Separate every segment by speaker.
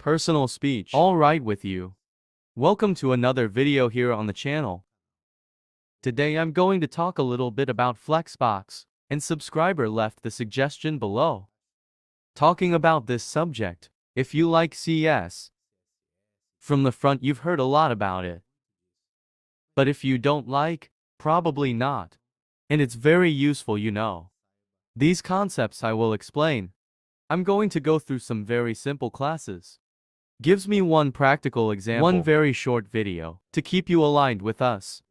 Speaker 1: Personal speech. All right with you. Welcome to another video here on the channel. Today I'm going to talk a little bit about Flexbox, and subscriber left the suggestion below. Talking about this subject, if you like CS, from the front you've heard a lot about it. But if you don't like, probably not. And it's very useful, you know. These concepts I will explain. I'm going to go through some very simple classes. Gives me one practical example, one very short video, to keep you aligned with us.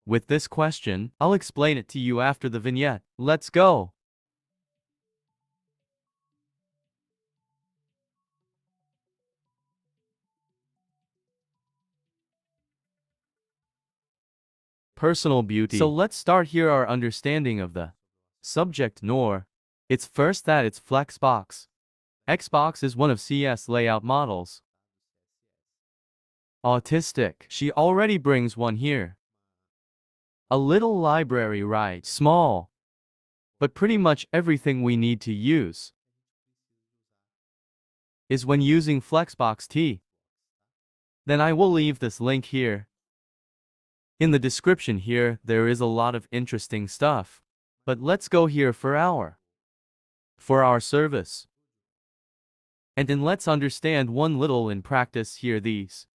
Speaker 1: With this question, I'll explain it to you after the vignette. Let's go! Personal beauty. So let's start here our understanding of the subject nor. It's first that it's Flexbox. Xbox is one of CS layout models. Autistic. She already brings one here. A little library, right? Small. But pretty much everything we need to use is when using Flexbox T. Then I will leave this link here. In the description here, there is a lot of interesting stuff. But let's go here for our service. And then let's understand one little in practice here these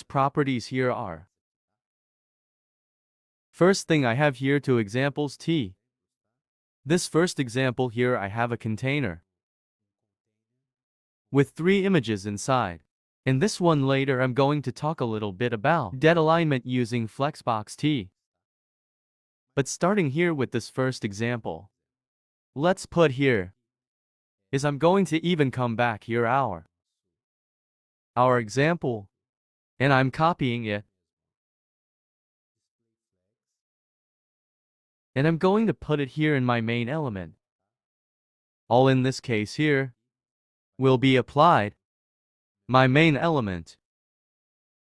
Speaker 1: properties here are. First thing I have here two examples T. This first example here I have a container with 3 images inside. In this one later I'm going to talk a little bit about dead alignment using Flexbox T. But starting here with this first example, let's put here is I'm going to even come back here our example, and I'm copying it. And I'm going to put it here in my main element. All in this case here will be applied. My main element.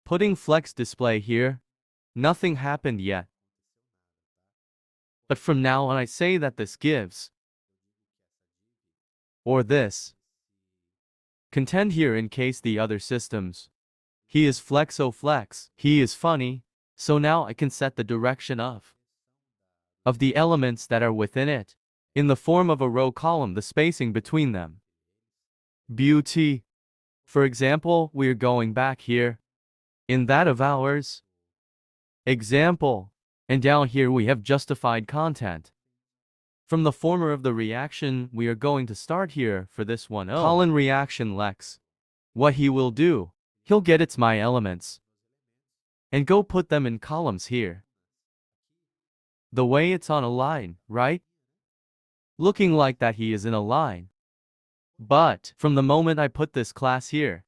Speaker 1: Putting flex display here, nothing happened yet. But from now on I say that this gives, or this. Contend here in case the other systems. He is flex, he is funny, so now I can set the direction of the elements that are within it, in the form of a row column, the spacing between them. Beauty. For example, we're going back here, in that of ours. Example. And down here we have justified content. From the former of the reaction, we are going to start here for this one. Colon reaction Lex. What he will do, he'll get its my elements and go put them in columns here. The way it's on a line, right? Looking like that he is in a line. But from the moment I put this class here,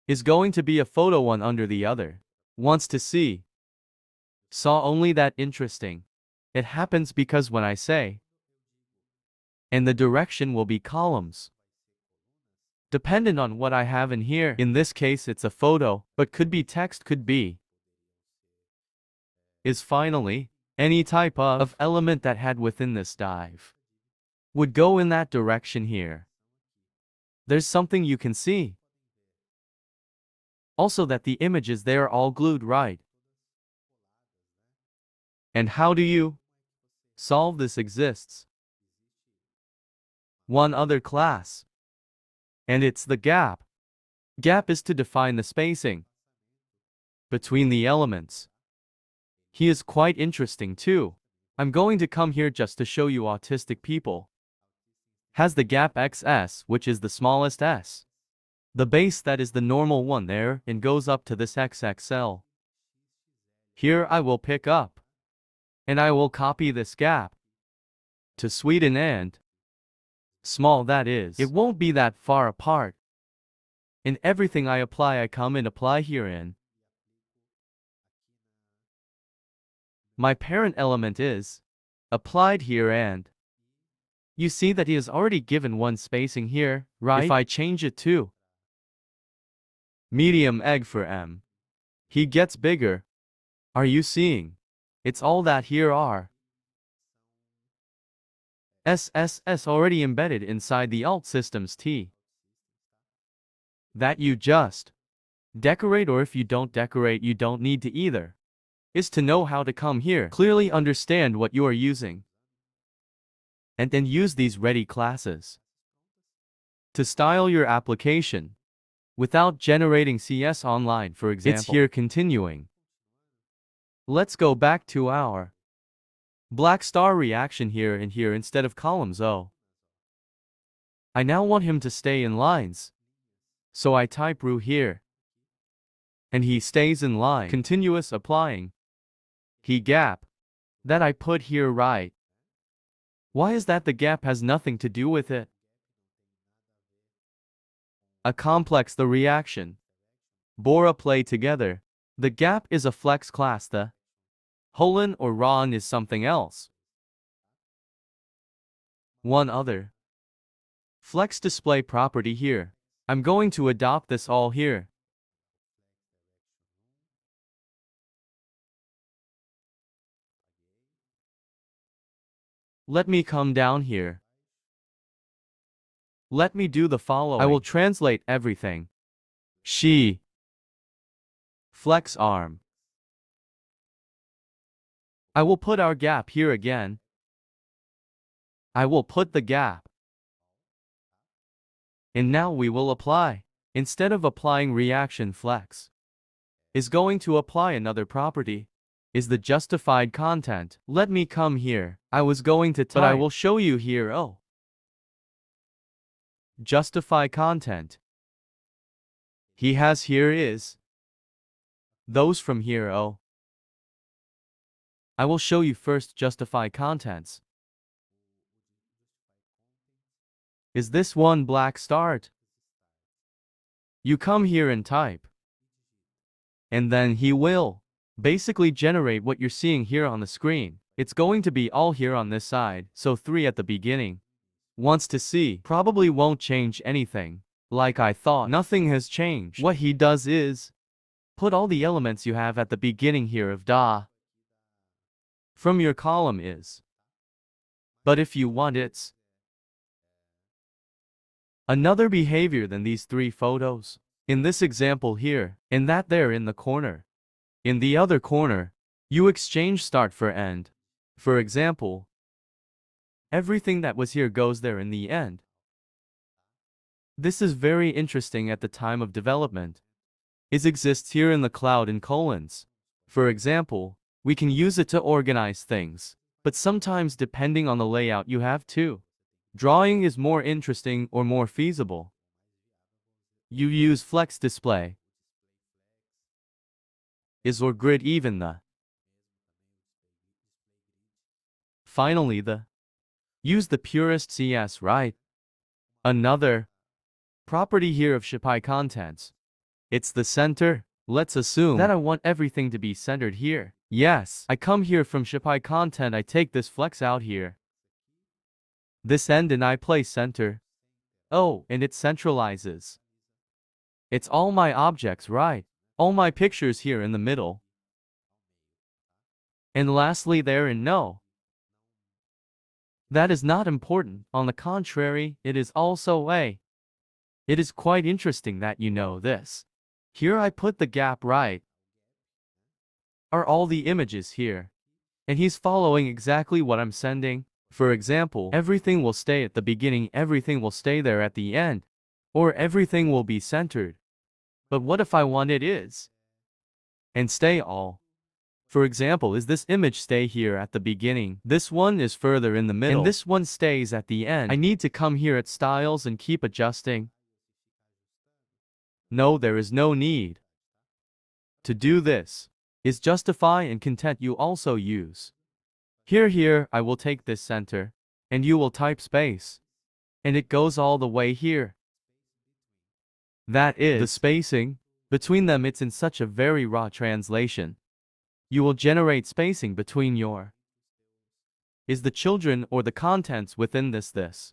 Speaker 1: is going to be a photo one under the other. Wants to see. Saw only that interesting. It happens because when I say, and the direction will be columns. Dependent on what I have in here. In this case it's a photo, but could be text, could be. Is finally, any type of element that had within this div would go in that direction here. There's something you can see. Also that the images they are all glued right. And how do you solve this exists? One other class. And it's the gap. Gap is to define the spacing between the elements. He is quite interesting too. I'm going to come here just to show you autistic people. Has the gap XS, which is the smallest S. The base that is the normal one there and goes up to this XXL. Here I will pick up. And I will copy this gap to Sweden and small that is. It won't be that far apart. In everything I apply I come and apply herein. My parent element is applied here and you see that he has already given one spacing here, right? If I change it to medium egg for M, he gets bigger. Are you seeing? It's all that here are SSS already embedded inside the OutSystems T. That you just decorate, or if you don't decorate, you don't need to either, is to know how to come here, clearly understand what you are using, and then use these ready classes to style your application without generating CS online, for example. It's here continuing. Let's go back to our black star reaction here and here instead of columns. Oh, I now want him to stay in lines. So I type row here. And he stays in line. Continuous applying. He gap. That I put here right. Why is that? The gap has nothing to do with it. A complex the reaction. Bora play together. The gap is a flex class. The Holen or Ron is something else. One other flex display property here. I'm going to adopt this all here. Let me come down here. Let me do the following. I will translate everything. She flex arm. I will put our gap here again. I will put the gap. And now we will apply. Instead of applying reaction flex, is going to apply another property. Is the justified content. Let me come here. I was going to type, but I will show you here. Oh, justify content. He has here is those from here. Oh, I will show you first justify contents. Is this one black start? You come here and type. And then he will basically generate what you're seeing here on the screen. It's going to be all here on this side, so 3 at the beginning. Wants to see, probably won't change anything. Like I thought, nothing has changed. What he does is put all the elements you have at the beginning here of da from your column is. But if you want it's another behavior than these 3 photos. In this example here, and that there in the corner. In the other corner, you exchange start for end. For example, everything that was here goes there in the end. This is very interesting at the time of development. It exists here in the cloud in colons. For example, we can use it to organize things, but sometimes depending on the layout you have too. Drawing is more interesting or more feasible. You use flex display. Is or grid even the. Finally use the purest CS right. Another property here of Shipy contents. It's the center. Let's assume that I want everything to be centered here. Yes, I come here from Shipy content, I take this flex out here. This end and I place center. Oh, and it centralizes. It's all my objects right. All my pictures here in the middle. And lastly there in no. That is not important. On the contrary, it is also a. It is quite interesting that you know this. Here I put the gap right. Are all the images here. And he's following exactly what I'm sending. For example, everything will stay at the beginning, everything will stay there at the end. Or everything will be centered. But what if I want it is? And stay all. For example, is this image stay here at the beginning? This one is further in the middle. And this one stays at the end. I need to come here at styles and keep adjusting. No, there is no need to do this. Is justify and content you also use. Here, I will take this center. And you will type space. And it goes all the way here. That is the spacing between them. It's in such a very raw translation. You will generate spacing between your is the children or the contents within this.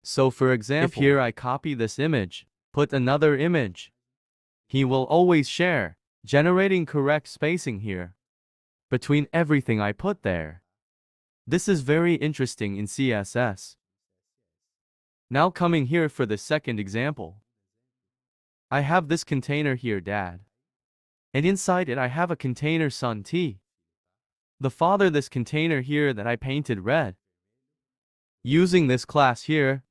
Speaker 1: So for example, if here I copy this image, put another image, he will always share, generating correct spacing here between everything I put there. This is very interesting in CSS. Now coming here for the second example. I have this container here, dad. And inside it I have a container son t. The father this container here that I painted red. Using this class here.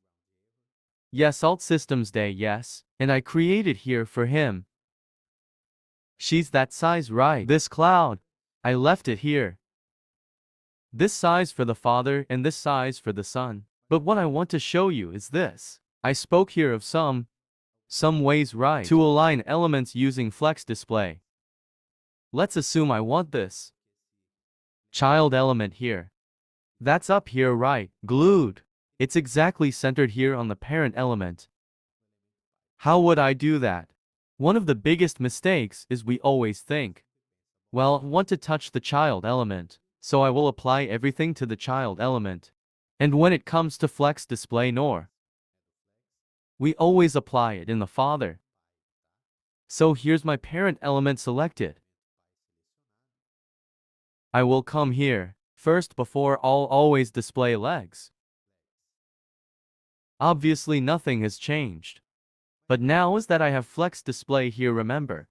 Speaker 1: Yes, OutSystems day, yes. And I created here for him. She's that size, right? This cloud. I left it here. This size for the father and this size for the son. But what I want to show you is this. I spoke here of some ways, right, to align elements using Flex Display. Let's assume I want this child element here. That's up here, right, glued. It's exactly centered here on the parent element. How would I do that? One of the biggest mistakes is we always think, well, I want to touch the child element, so I will apply everything to the child element. And when it comes to Flex Display nor, we always apply it in the father. So here's my parent element selected. I will come here. First, before I'll always display legs. Obviously nothing has changed. But now is that I have Flex Display here, remember.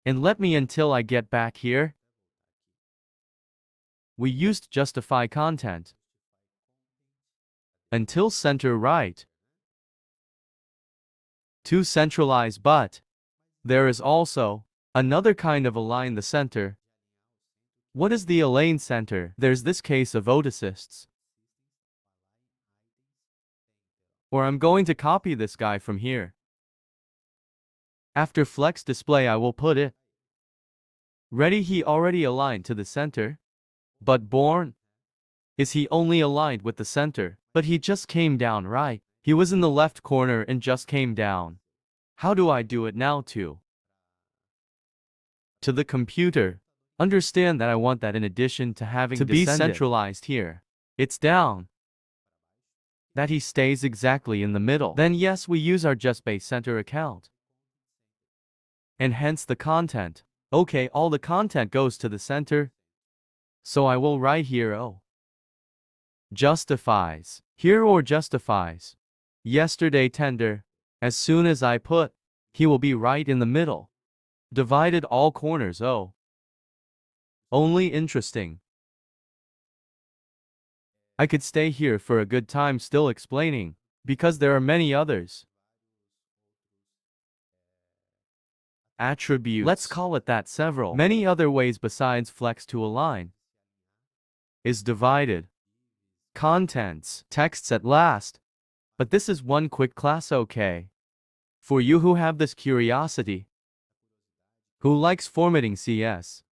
Speaker 1: And let me until I get back here. We used justify content. Until center right. To centralize, but there is also another kind of align the center. What is the align center? There's this case of OutSystems. Or I'm going to copy this guy from here. After Flex Display I will put it. Ready, he already aligned to the center. But born, is he only aligned with the center? But he just came down, right? He was in the left corner and just came down. How do I do it now to the computer? Understand that I want that in addition to having to be centralized here. It's down. That he stays exactly in the middle. Then yes, we use our JustBase center account. And hence the content. Okay, all the content goes to the center. So I will write here justifies. Here or justifies. Yesterday tender. As soon as I put, he will be right in the middle. Divided all corners only interesting. I could stay here for a good time still explaining, because there are many others. Attributes. Let's call it that several. Many other ways besides flex to align. Is divided. Contents. Texts at last. But this is one quick class, okay? For you who have this curiosity, who likes formatting CS,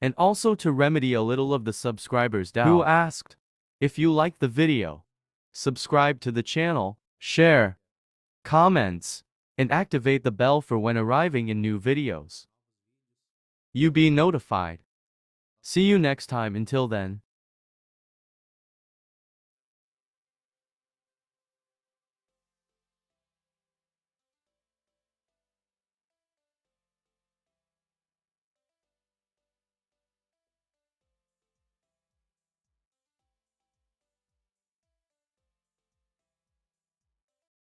Speaker 1: and also to remedy a little of the subscribers' doubt, who asked, if you like the video, subscribe to the channel, share, comments, and activate the bell for when arriving in new videos. You be notified. See you next time. Until then.